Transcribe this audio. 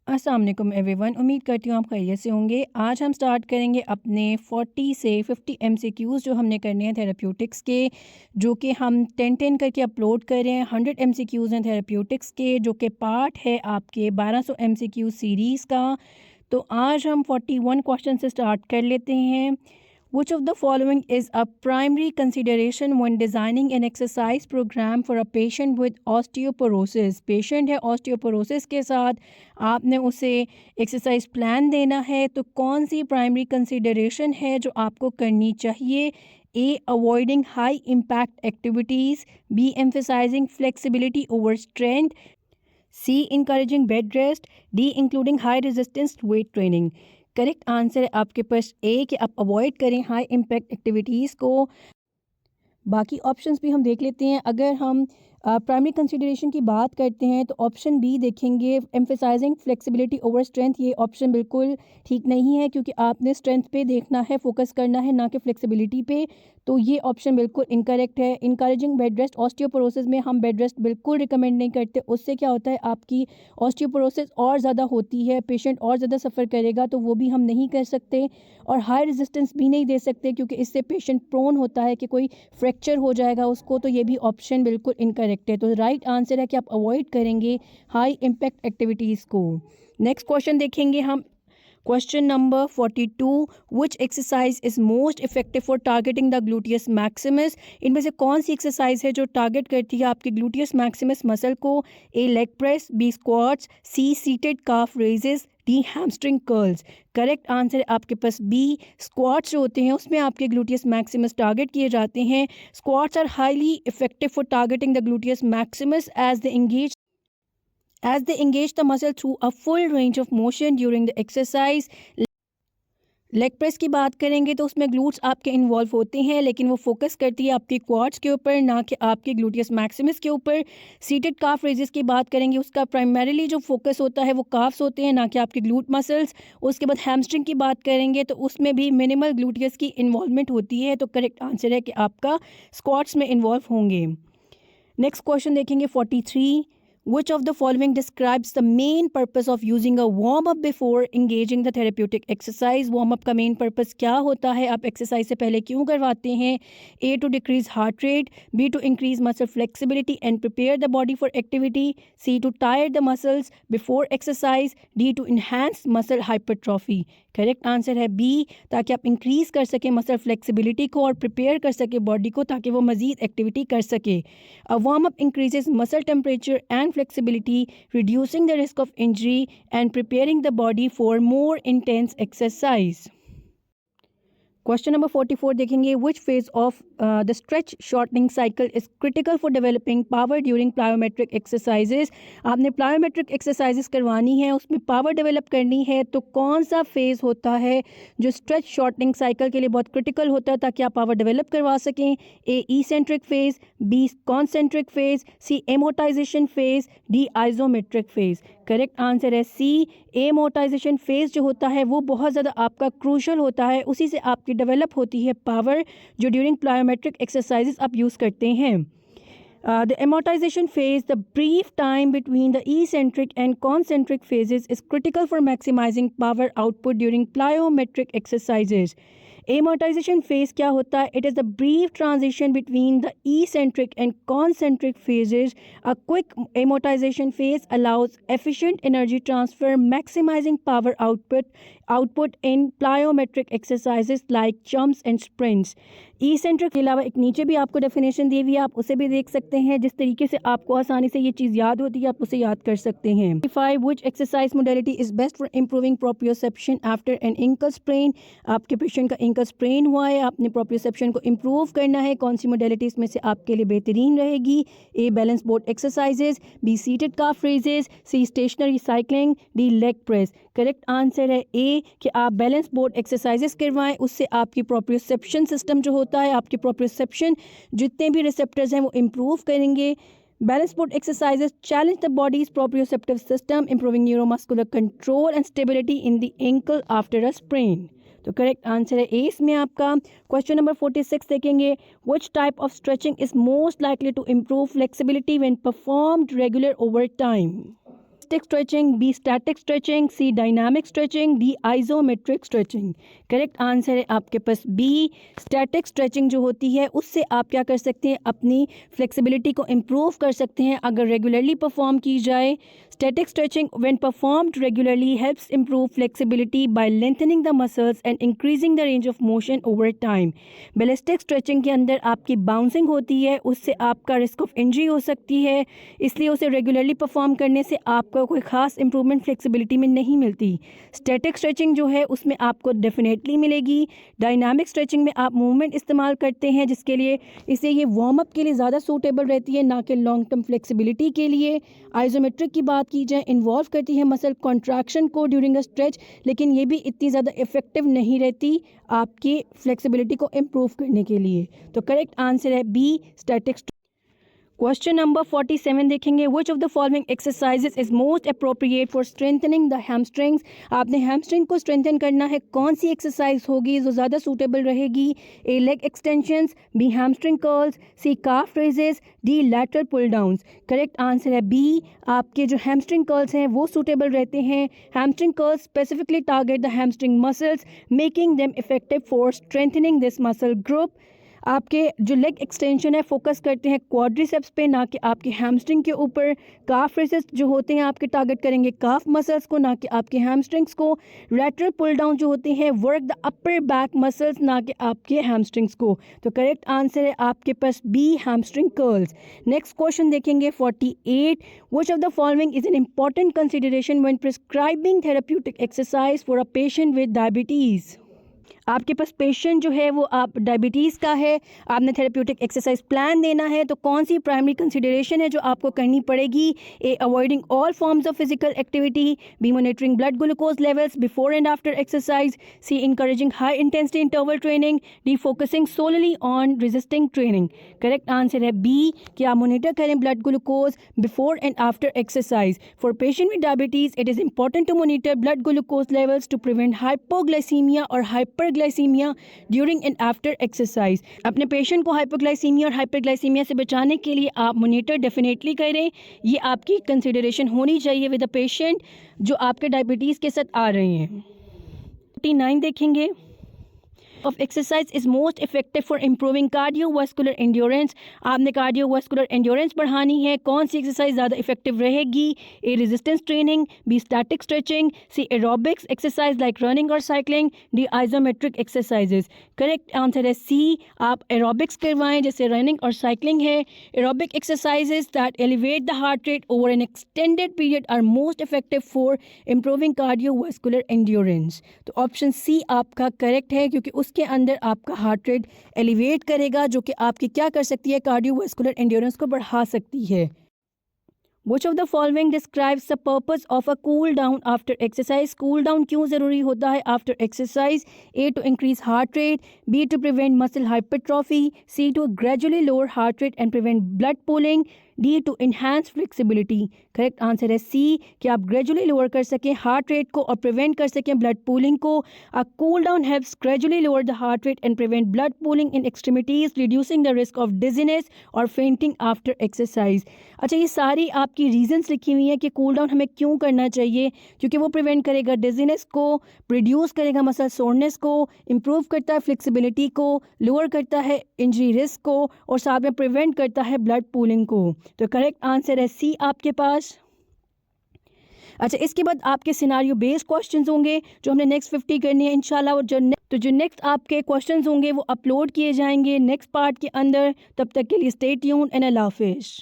अस्सलाम वालेकुम एवरीवन। उम्मीद करती हूँ आप खैरियत से होंगे। आज हम स्टार्ट करेंगे अपने 40 से 50 एमसीक्यूज़ जो हमने करने हैं थेरेप्यूटिक्स के, जो कि हम 10-10 करके अपलोड कर रहे हैं। 100 एमसीक्यूज़ हैं थेरेप्यूटिक्स के, जो कि पार्ट है आपके 1200 एमसीक्यू सीरीज़ का। तो आज हम 41 क्वेश्चन से स्टार्ट कर लेते हैं। Which of the following is a primary consideration when designing an exercise program for a patient with osteoporosis? Patient है osteoporosis के साथ, आपने उसे एक्सरसाइज प्लान देना है, तो कौन सी प्राइमरी कंसिडरेशन है जो आपको करनी चाहिए? A. Avoiding high impact activities. B. Emphasizing flexibility over strength. C. Encouraging bed rest. D. Including high resistance weight training. Correct answer है आपके पास ए कि आप अवॉइड करें हाई इम्पैक्ट एक्टिविटीज़ को। बाकी ऑप्शंस भी हम देख लेते हैं। अगर हम प्राइमरी कंसिडरेशन की बात करते हैं तो ऑप्शन बी देखेंगे, एम्फेसाइजिंग फ्लेक्सिबिलिटी ओवर स्ट्रेंथ। ये ऑप्शन बिल्कुल ठीक नहीं है, क्योंकि आपने स्ट्रेंथ पे देखना है, फोकस करना है, ना कि फ्लेक्सिबिलिटी पे। तो ये ऑप्शन बिल्कुल इनकरेक्ट है। इनकरेजिंग बेड रेस्ट, ऑस्टियोपोरोसिस में हम बेड रेस्ट बिल्कुल रिकमेंड नहीं करते। उससे क्या होता है, आपकी ऑस्टियोपोरोसिस और ज़्यादा होती है, पेशेंट और ज़्यादा सफ़र करेगा, तो वो भी हम नहीं कर सकते। और हाई रेजिस्टेंस भी नहीं दे सकते, क्योंकि इससे पेशेंट प्रोन होता है कि कोई फ्रैक्चर हो जाएगा उसको। तो ये भी ऑप्शन बिल्कुल इनकरेक्ट है। तो राइट आंसर है कि आप अवॉइड करेंगे हाई इम्पैक्ट एक्टिविटीज़ को। नेक्स्ट क्वेश्चन देखेंगे हम। Question number 42, which exercise is most effective for targeting the gluteus Maximus? इनमें से कौन सी एक्सरसाइज है जो टारगेट करती है आपके ग्लूटियस मैक्सिमस मसल को? A. Leg press, B. Squats, C. Seated calf raises, D. Hamstring curls. Correct answer है आपके पास बी। स्क्वाट्स जो होते हैं उसमें आपके ग्लूटियस मैक्सिमस टारगेट किए जाते हैं। Squats are highly effective for targeting the gluteus maximus as they engage the muscle through a full range of motion during the exercise. Leg press की बात करेंगे तो उसमें ग्लूट्स आपके इन्वॉल्व होते हैं, लेकिन वो फोकस करती है आपके क्वाड्स के ऊपर, ना कि आपके ग्लूटियस मैक्सिमस के ऊपर। सीटेड काफ रेजेस की बात करेंगे, उसका प्राइमरीली जो फोकस होता है वो काफ्स होते हैं, ना कि आपके ग्लूट मसल्स। उसके बाद हैमस्ट्रिंग की बात करेंगे तो उसमें भी मिनिमल ग्लूटियस की इन्वॉल्वमेंट होती है। तो करेक्ट आंसर है कि आपका स्क्वाट्स में इन्वॉल्व होंगे। नेक्स्ट क्वेश्चन देखेंगे 43, which of the following describes the main purpose of using a warm up before engaging the therapeutic exercise? warm up का main purpose क्या होता है, आप एक्सरसाइज से पहले क्यों करवाते हैं? A. to decrease heart rate, B. to increase muscle flexibility and prepare the body for activity, C. to tire the muscles before exercise, D. to enhance muscle hypertrophy. Correct answer है B, ताकि आप increase कर सकें muscle flexibility को और prepare कर सके body को, ताकि वो मज़ीद एक्टिविटी कर सके। A warm up increases muscle temperature and flexibility, reducing the risk of injury and preparing the body for more intense exercise. Question number 44 देखेंगे, which phase of the stretch shortening cycle is critical for developing power during plyometric exercises? आपने plyometric exercises करवानी है, उसमें power develop करनी है, तो कौन सा फेज़ होता है जो स्ट्रेच शॉर्टनिंग साइकिल के लिए बहुत क्रिटिकल होता है ताकि आप पावर डेवलप करवा सकें? A. Eccentric phase, B. Concentric phase, C. Amortization phase, D. Isometric phase. Correct answer है सी। एमोटाइजेशन फेज़ जो होता है वो बहुत ज़्यादा आपका क्रूशल होता है, उसी से आपकी डेवलप होती है पावर, जो ड्यूरिंग प्लायोमेट्रिक एक्सरसाइजेस आप यूज़ करते हैं। The amortization phase, the brief time between the eccentric and concentric phases, is critical for maximizing power output during plyometric exercises. Amortization phase क्या होता है? It is the brief transition between the eccentric and concentric phases. A quick amortization phase allows efficient energy transfer, maximizing power output in plyometric exercises like jumps and sprints. eccentric के अलावा एक नीचे भी आपको definition दी हुई है, आप उसे भी देख सकते हैं। जिस तरीके से आपको आसानी से ये चीज़ याद होती है, आप उसे याद कर सकते हैं। 5, which exercise modality is best for improving proprioception after an ankle sprain? आपके पेशेंट का एंकल स्प्रेन हुआ है, आपने प्रोप्रियोसेप्शन को इम्प्रूव करना है, कौन सी मोडेलिटी इसमें से आपके लिए बेहतरीन रहेगी? A. Balance board exercises, B. Seated calf raises, C. Stationary cycling, D. Leg press. Correct answer है ए कि आप बैलेंस बोर्ड एक्सरसाइजेस करवाएं, उससे आपकी प्रोप्रियोसेप्शन सिस्टम जो होता है, आपकी प्रोप्रियोसेप्शन जितने भी रिसेप्टर्स हैं वो इम्प्रूव करेंगे। Balance board exercises challenge the body's proprioceptive system, improving neuromuscular control and stability in the ankle after a sprain. तो करेक्ट आंसर है ए इसमें आपका। क्वेश्चन नंबर 46 देखेंगे, which type of stretching is most likely to improve flexibility when performed regular over time? ballistic stretching, B static stretching, C dynamic stretching, D isometric stretching। Correct answer है आपके पास B static stretching जो होती है उससे आप क्या कर सकते हैं, अपनी फ्लेक्सिबिलिटी को इम्प्रूव कर सकते हैं अगर रेगुलरली परफॉर्म की जाए। Static stretching when performed regularly helps improve flexibility by lengthening the muscles and increasing the range of motion over time। Ballistic stretching के अंदर आपकी बाउंसिंग होती है, उससे आपका रिस्क ऑफ इंजरी हो सकती है, इसलिए उसे रेगुलरली परफॉर्म करने से आपको कोई ख़ास इंप्रूवमेंट फ्लेक्सिबिलिटी में नहीं मिलती। स्टैटिक स्ट्रेचिंग जो है उसमें आपको डेफिनेटली मिलेगी। डायनामिक स्ट्रेचिंग में आप मूवमेंट इस्तेमाल करते हैं जिसके लिए इसे ये वार्म अप के लिए ज़्यादा सूटेबल रहती है, ना कि लॉन्ग टर्म फ्लेक्सिबिलिटी के लिए। आइसोमेट्रिक की बात की जाए, इन्वॉल्व करती है मसल कॉन्ट्रैक्शन को ड्यूरिंग अ स्ट्रेच, लेकिन ये भी इतनी ज़्यादा इफेक्टिव नहीं रहती आपकी फ्लेक्सिबिलिटी को इम्प्रूव करने के लिए। तो करेक्ट आंसर है बी स्टैटिक। क्वेश्चन नंबर 47 देखेंगे, which of the following exercises is most appropriate for strengthening the hamstrings. आपने हैमस्ट्रिंग को स्ट्रेंथन करना है, कौन सी एक्सरसाइज होगी जो ज़्यादा सूटेबल रहेगी? A leg extensions, B hamstring curls, C calf raises, D lateral pull downs. Correct answer है बी, आपके जो हैमस्ट्रिंग कर्ल्स हैं वो सूटेबल रहते हैं। Hamstring curls specifically target the hamstring muscles making them effective for strengthening this muscle group. आपके जो leg extension है फोकस करते हैं क्वाड्रिसेप्स पे, ना कि आपके हैमस्ट्रिंग के ऊपर। काफ रेसेस जो होते हैं आपके टारगेट करेंगे काफ मसल्स को, ना कि आपके हैमस्ट्रिंग्स को। लैटरल पुल डाउन जो होते हैं work the upper back muscles, ना कि आपके हैमस्ट्रिंग्स को। तो करेक्ट आंसर है आपके पास B hamstring curls. Next question देखेंगे 48, which of the following is an important consideration when prescribing therapeutic exercise for a patient with diabetes. आपके पास पेशेंट जो है वो आप डायबिटीज़ का है, आपने थेरेप्यूटिक एक्सरसाइज प्लान देना है, तो कौन सी प्राइमरी कंसिडरेशन है जो आपको करनी पड़ेगी? A avoiding all forms of physical activity, B monitoring blood glucose levels before and after exercise, C encouraging high intensity interval training, D focusing solely on resisting training. Correct answer है B कि आप monitor करें blood glucose before and after exercise. For patient with diabetes it is important to monitor blood glucose levels to prevent hypoglycemia और hyperglycemia during and after exercise. अपने patient को hypoglycaemia और hyperglycaemia से बचाने के लिए आप मॉनिटर डेफिनेटली करें, ये आपकी कंसिडरेशन होनी चाहिए विद द पेशेंट जो आपके डायबिटीज़ के साथ आ रहे हैं। 49 देखेंगे, of exercise is most effective for improving cardiovascular endurance। आपने cardiovascular endurance बढ़ानी है, कौन सी एक्सरसाइज ज़्यादा इफेक्टिव रहेगी? A resistance training, B static stretching, C aerobics exercise like running और cycling, D isometric exercises. Correct answer है सी, आप aerobics करवाएं जैसे रनिंग और साइकिलिंग है। Aerobic exercises that elevate the heart rate over an extended period are most effective for improving cardiovascular endurance. तो option C आपका correct है, क्योंकि उसके अंदर आपका हार्ट रेट एलिवेट करेगा जो कि आपकी क्या कर सकती है, कार्डियोवास्कुलर एंड्योरेंस को बढ़ा सकती है। Which of the following describes the purpose of a cool down after exercise? Cool down क्यों ज़रूरी होता है after exercise? A to increase heart rate, B to prevent muscle hypertrophy, C to gradually lower heart rate and prevent blood pooling, D to enhance flexibility। Correct answer है C कि आप gradually lower कर सकें heart rate को और prevent कर सकें blood pooling को। A cool down helps gradually lower the heart rate and prevent blood pooling in extremities, reducing the risk of dizziness और फेंटिंग आफ्टर एक्सरसाइज। अच्छा, ये सारी आपकी रीजंस लिखी हुई हैं कि कूल डाउन हमें क्यों करना चाहिए, क्योंकि वो प्रिवेंट करेगा डिजीनेस को, रिड्यूस करेगा मसल सोरनेस को, इम्प्रूव करता है फ्लेक्सिबिलिटी को, लोअर करता है इंजरी रिस्क को और साथ में प्रिवेंट करता है ब्लड पूलिंग को। तो करेक्ट आंसर है सी आपके पास। अच्छा, इसके बाद आपके सिनारियो बेस्ड क्वेश्चंस होंगे जो हमने नेक्स्ट 50 करनी है इंशाल्लाह, और जो नेक्स्ट आपके क्वेश्चंस होंगे वो अपलोड किए जाएंगे नेक्स्ट पार्ट के अंदर। तब तक के लिए स्टे ट्यून्ड एंड अल्लाह हाफिज़।